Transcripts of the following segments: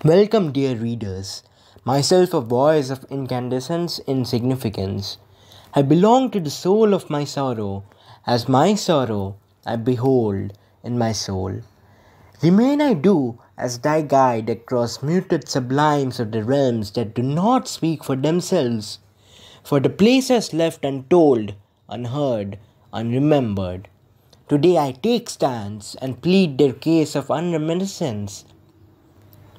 Welcome, dear readers. Myself, a voice of incandescence, insignificance. I belong to the soul of my sorrow, as my sorrow I behold in my soul. Remain I do as thy guide across muted sublimes of the realms that do not speak for themselves, for the places left untold, unheard, unremembered. Today I take stance and plead their case of unreminiscence.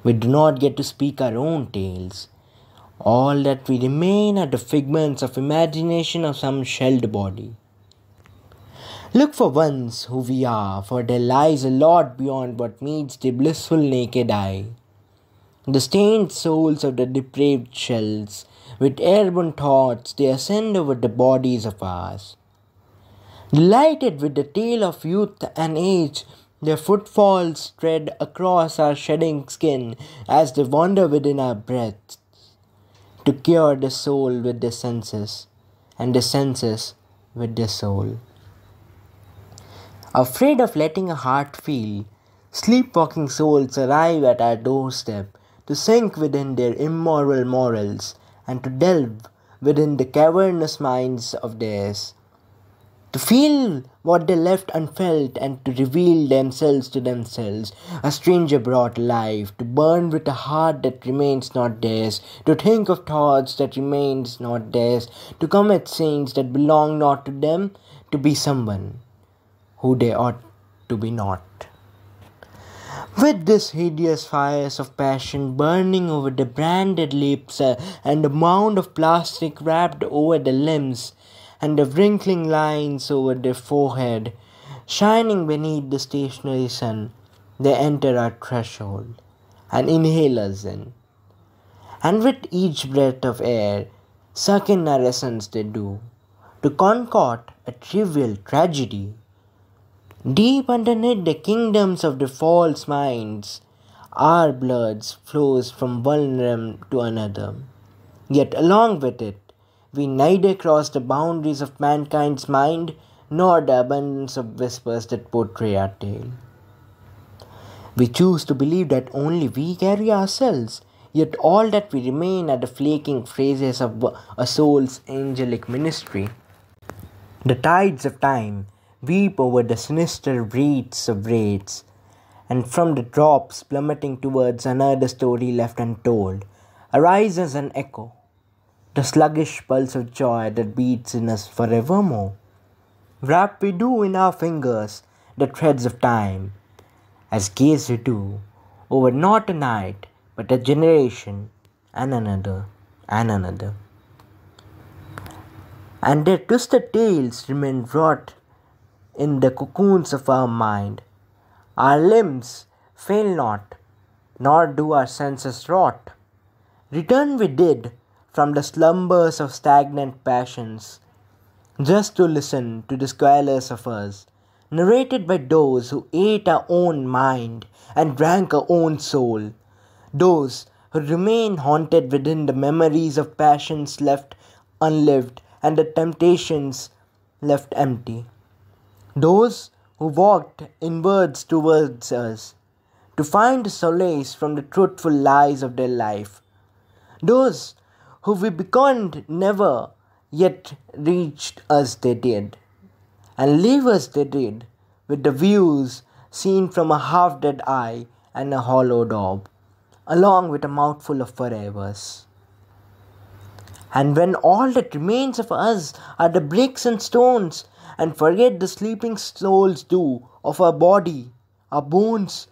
We do not get to speak our own tales. All that we remain are the figments of imagination of some shelled body. Look for once who we are, for there lies a lot beyond what meets the blissful naked eye. The stained souls of the depraved shells, with airborne thoughts, they ascend over the bodies of ours. Delighted with the tale of youth and age, their footfalls tread across our shedding skin as they wander within our breaths, to cure the soul with their senses, and the senses with their soul. Afraid of letting a heart feel, sleepwalking souls arrive at our doorstep to sink within their immoral morals and to delve within the cavernous minds of theirs, to feel what they left unfelt and to reveal themselves to themselves, a stranger brought alive, to burn with a heart that remains not theirs, to think of thoughts that remains not theirs, to commit sins that belong not to them, to be someone who they ought to be not. With these hideous fires of passion burning over the branded lips and the mound of plastic wrapped over the limbs, and the wrinkling lines over their forehead, shining beneath the stationary sun, they enter our threshold and inhale us in. And with each breath of air, suck in our essence they do, to concoct a trivial tragedy. Deep underneath the kingdoms of the false minds, our blood flows from one realm to another. Yet along with it, we neither cross the boundaries of mankind's mind nor the abundance of whispers that portray our tale. We choose to believe that only we carry ourselves, yet all that we remain are the flaking phrases of a soul's angelic ministry. The tides of time weep over the sinister wreaths of wraiths, and from the drops plummeting towards another story left untold, arises an echo, the sluggish pulse of joy that beats in us forevermore. Wrap we do in our fingers the threads of time, as gaze we do over not a night, but a generation, and another, and another. And their twisted tales remain wrought in the cocoons of our mind. Our limbs fail not, nor do our senses rot. Return we did from the slumbers of stagnant passions, just to listen to the squalors of us, narrated by those who ate our own mind and drank our own soul, those who remain haunted within the memories of passions left unlived and the temptations left empty, those who walked inwards towards us to find solace from the truthful lies of their life, those who we beckoned never, yet reached us they did, and leave us they did, with the views seen from a half-dead eye and a hollowed orb, along with a mouthful of forevers. And when all that remains of us are the bricks and stones, and forget the sleeping souls do of our body, our bones,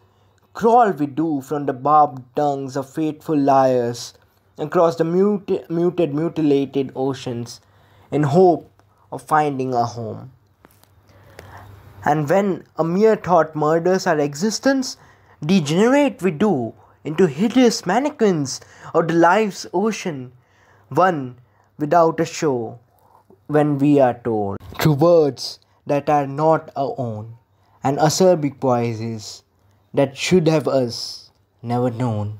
crawl we do from the barbed tongues of faithful liars, across the mutilated oceans, in hope of finding a home. And when a mere thought murders our existence, degenerate we do into hideous mannequins of the life's ocean, one without a show, when we are told through words that are not our own, and acerbic voices that should have us never known.